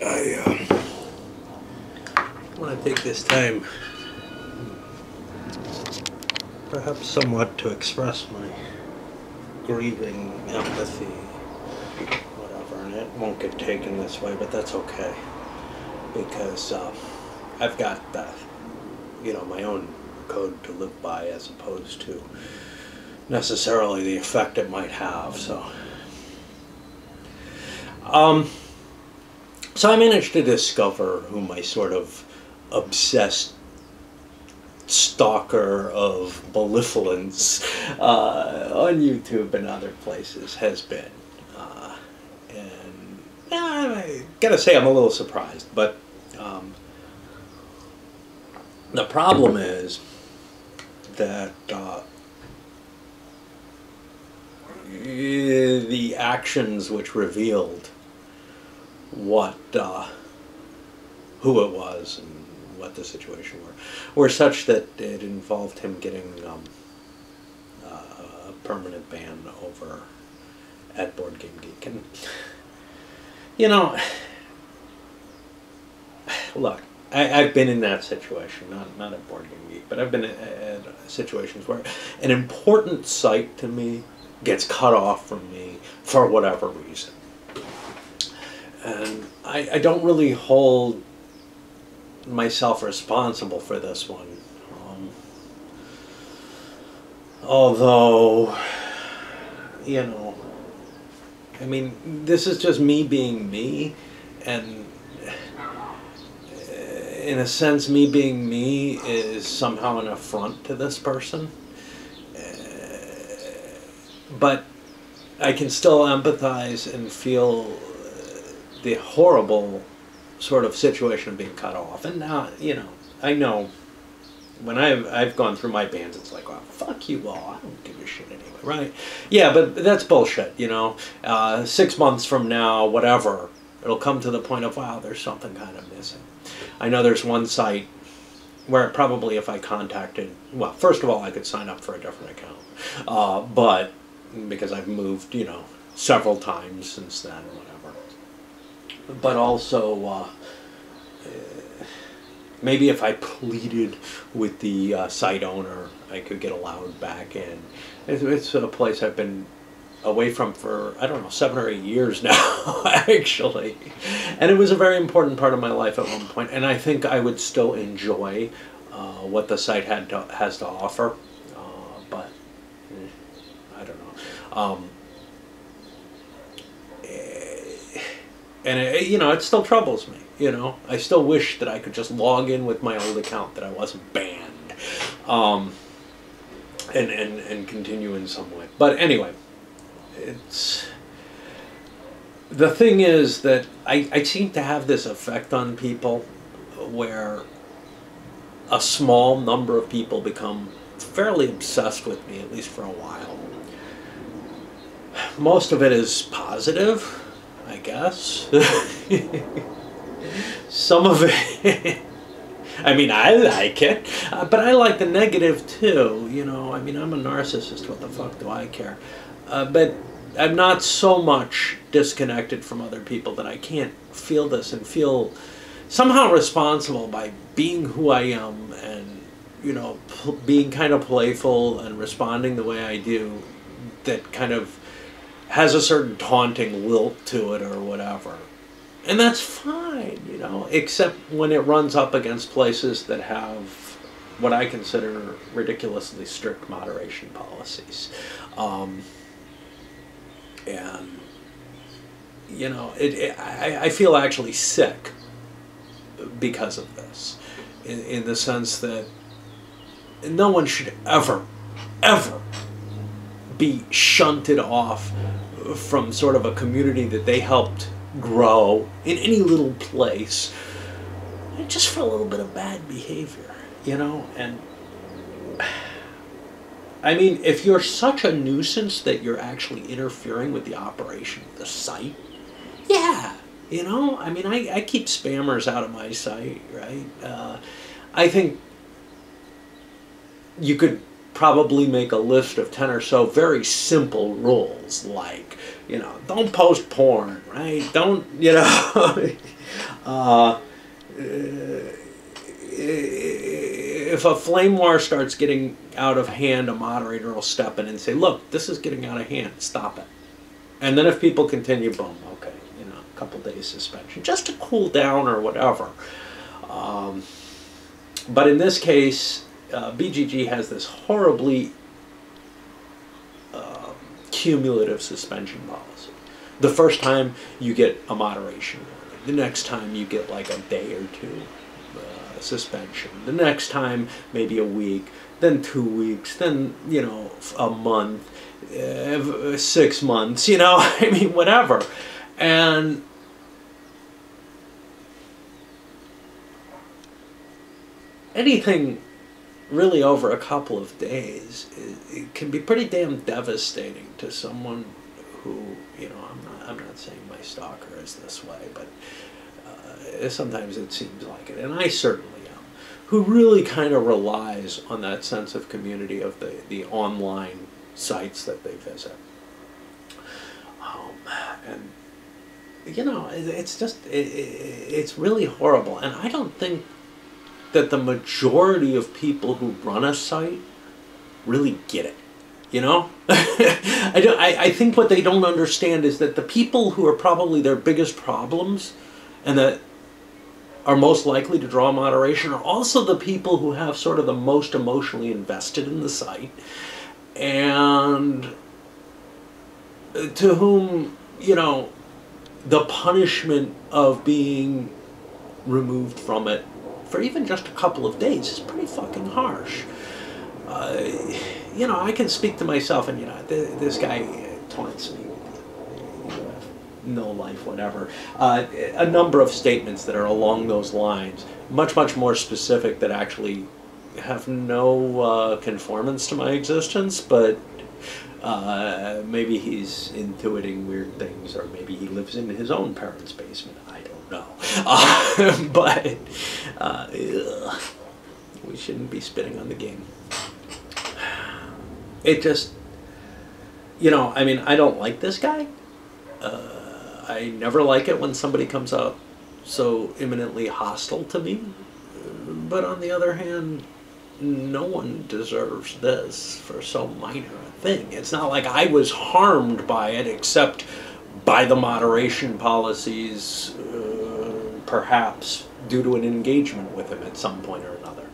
I want to take this time, perhaps somewhat, to express my grieving, empathy, whatever, and it won't get taken this way, but that's okay, because I've got, my own code to live by as opposed to necessarily the effect it might have, so. So I managed to discover who my sort of obsessed stalker of malevolence on YouTube and other places has been. And I gotta say I'm a little surprised, but the problem is that the actions which revealed who it was and what the situation were such that it involved him getting a permanent ban over at Board Game Geek. And look, I've been in that situation, not at Board Game Geek, but I've been at situations where an important site to me gets cut off from me for whatever reason. And I don't really hold myself responsible for this one. Although, I mean, this is just me being me, and in a sense, me being me is somehow an affront to this person. But I can still empathize and feel the horrible sort of situation of being cut off. And now, I know when I've gone through my bans, it's like, well, fuck you all, I don't give a shit anyway, right? Yeah, but that's bullshit, 6 months from now, whatever, it'll come to the point of, wow, there's something kind of missing. I know there's one site where probably if I contacted, well, first of all, I could sign up for a different account, but because I've moved, several times since then or whatever. But also, maybe if I pleaded with the site owner, I could get allowed back in. It's a place I've been away from for, I don't know, 7 or 8 years now, actually. And it was a very important part of my life at one point, and I think I would still enjoy what the site has to offer, but I don't know. And it still troubles me, I still wish that I could just log in with my old account, that I wasn't banned, and continue in some way. But anyway, the thing is that I seem to have this effect on people where a small number of people become fairly obsessed with me, at least for a while. Most of it is positive, I guess. Some of it, I mean, I like it, but I like the negative too, I mean, I'm a narcissist, what the fuck do I care? But I'm not so much disconnected from other people that I can't feel this and feel somehow responsible by being who I am and, being kind of playful and responding the way I do, that kind of has a certain taunting lilt to it or whatever. And that's fine, except when it runs up against places that have what I consider ridiculously strict moderation policies. And, I feel actually sick because of this, in the sense that no one should ever be shunted off from sort of a community that they helped grow in any little place, just for a little bit of bad behavior, and I mean, if you're such a nuisance that you're actually interfering with the operation of the site, yeah, I mean, I keep spammers out of my site, right? I think you could probably make a list of 10 or so very simple rules, like, you know, don't post porn, right? Don't, you know, if a flame war starts getting out of hand, a moderator will step in and say, look, this is getting out of hand, stop it. And then if people continue, boom, okay, you know, a couple days suspension, just to cool down or whatever. But in this case, BGG has this horribly cumulative suspension policy. The first time you get a moderation warning. The next time you get like a day or two suspension. The next time maybe a week, then 2 weeks, then, you know, a month, 6 months, you know, I mean, whatever. And anything really over a couple of days, it can be pretty damn devastating to someone who, you know, I'm not saying my stalker is this way, but sometimes it seems like it, and I certainly am, who really kind of relies on that sense of community of the online sites that they visit. And, you know, it's just, it's really horrible, and I don't think that the majority of people who run a site really get it, you know? I think what they don't understand is that the people who are probably their biggest problems and that are most likely to draw moderation are also the people who have sort of the most emotionally invested in the site and to whom, you know, the punishment of being removed from it for even just a couple of days is pretty fucking harsh. You know, I can speak to myself, and, you know, this guy taunts me, no life, whatever. A number of statements that are along those lines, much more specific, that actually have no conformance to my existence, but maybe he's intuiting weird things, or maybe he lives in his own parents' basement. I don't know. But we shouldn't be spitting on the game. It just, you know, I mean, I don't like this guy. I never like it when somebody comes out so imminently hostile to me. But on the other hand, no one deserves this for so minor a thing. It's not like I was harmed by it, except by the moderation policies, perhaps due to an engagement with him at some point or another.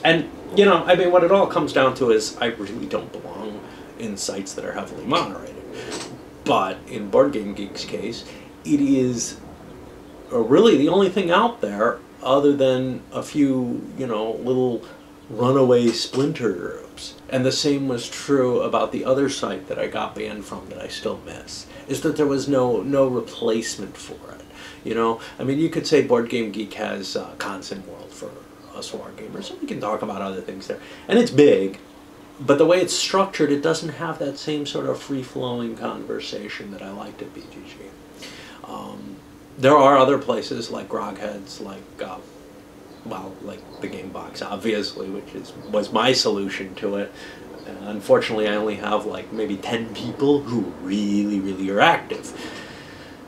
And, you know, I mean, what it all comes down to is I really don't belong in sites that are heavily moderated. But in Board Game Geek's case, it is really the only thing out there other than a few, you know, little runaway splinter groups. And the same was true about the other site that I got banned from that I still miss, is that there was no replacement for it. You know, I mean, you could say Board Game Geek has Consent World for us wargamers, and we can talk about other things there. And it's big, but the way it's structured, it doesn't have that same sort of free-flowing conversation that I liked at BGG. There are other places like Grogheads, like, well, like the Game Box, obviously, which was my solution to it. Unfortunately, I only have like maybe 10 people who really are active.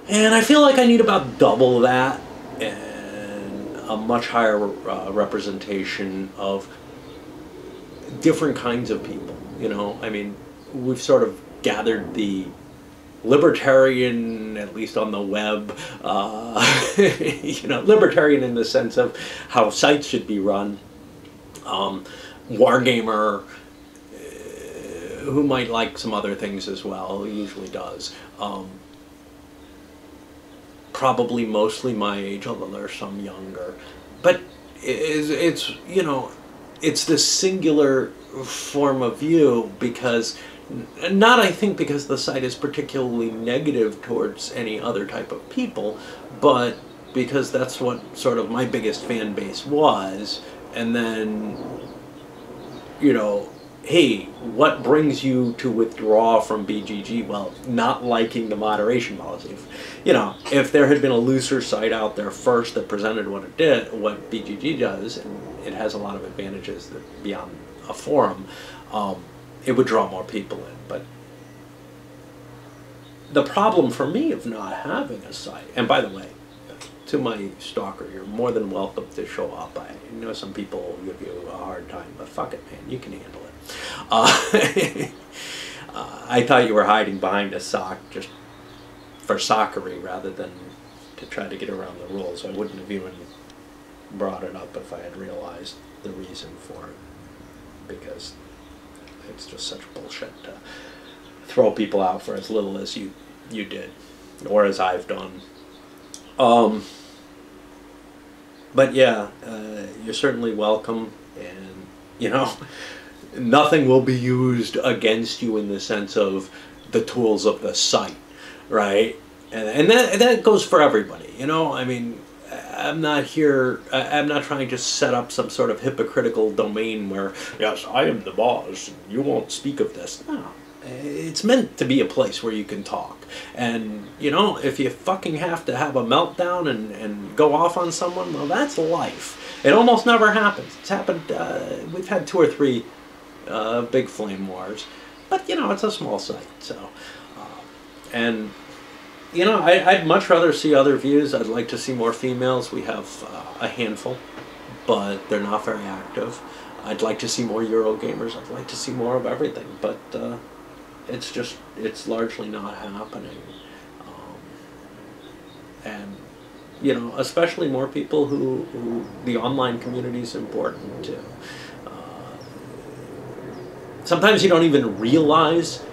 And I feel like I need about double that and a much higher representation of different kinds of people. You know, I mean, we've sort of gathered the libertarian, at least on the web, you know, libertarian in the sense of how sites should be run, wargamer, who might like some other things as well, usually does. Probably mostly my age, although there are some younger. But it's you know, it's this singular form of view because, not I think because the site is particularly negative towards any other type of people, but because that's what sort of my biggest fan base was. And then, you know, hey, what brings you to withdraw from BGG? Well, not liking the moderation policy. You know, if there had been a looser site out there first that presented what it did, what BGG does, and it has a lot of advantages that beyond a forum, it would draw more people in. But the problem for me of not having a site, and by the way, to my stalker, you're more than welcome to show up. I know some people will give you a hard time, but fuck it, man, you can handle it. I thought you were hiding behind a sock just for soccery rather than to try to get around the rules. I wouldn't have even brought it up if I had realized the reason for it, because it's just such bullshit to throw people out for as little as you did, or as I've done. But yeah, you're certainly welcome, and you know, nothing will be used against you in the sense of the tools of the site, right? And that goes for everybody, you know. I mean, I'm not here, I'm not trying to set up some sort of hypocritical domain where, yes, I am the boss, and you won't speak of this. No. It's meant to be a place where you can talk. And, you know, if you fucking have to have a meltdown and go off on someone, well, that's life. It almost never happens. It's happened, we've had 2 or 3 big flame wars. But, you know, it's a small site, so. And, you know, I'd much rather see other views. I'd like to see more females. We have a handful, but they're not very active. I'd like to see more Eurogamers. I'd like to see more of everything, but it's largely not happening. And, you know, especially more people who the online community is important to. Sometimes you don't even realize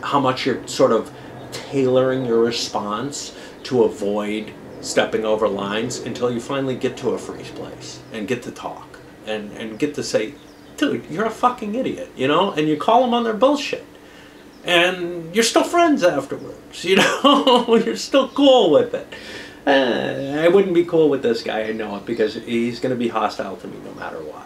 how much you're sort of tailoring your response to avoid stepping over lines until you finally get to a freeze place and get to talk and get to say, dude, you're a fucking idiot, you know, and you call them on their bullshit. And you're still friends afterwards, you know, you're still cool with it. I wouldn't be cool with this guy, I know it, because he's going to be hostile to me no matter what.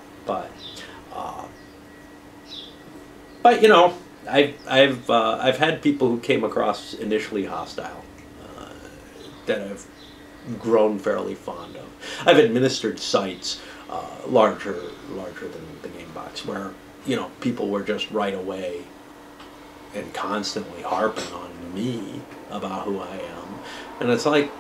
But you know, I've had people who came across initially hostile that I've grown fairly fond of. I've administered sites larger than the game box, where, you know, people were just right away and constantly harping on me about who I am. And it's like,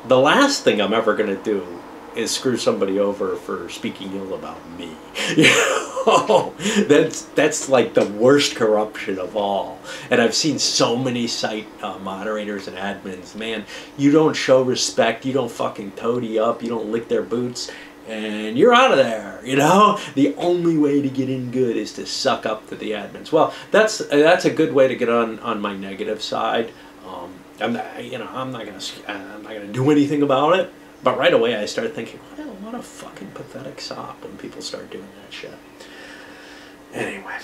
the last thing I'm ever going to do is screw somebody over for speaking ill about me. You know? That's like the worst corruption of all. And I've seen so many site moderators and admins, man, you don't show respect, you don't fucking toady up, you don't lick their boots, and you're out of there, you know? The only way to get in good is to suck up to the admins. Well, that's a good way to get on my negative side. I'm not gonna do anything about it. But right away I started thinking, what a fucking pathetic sop when people start doing that shit. Anyway,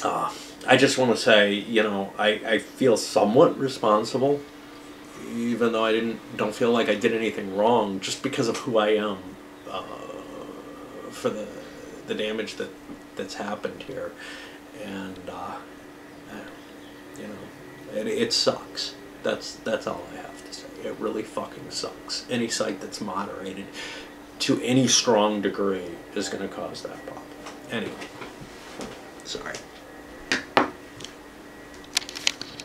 I just want to say, you know, I feel somewhat responsible, even though I don't feel like I did anything wrong, just because of who I am, for the damage that's happened here. And you know, it sucks. That's all I have to say. It really fucking sucks. Any site that's moderated to any strong degree is going to cause that problem. Anyway, sorry.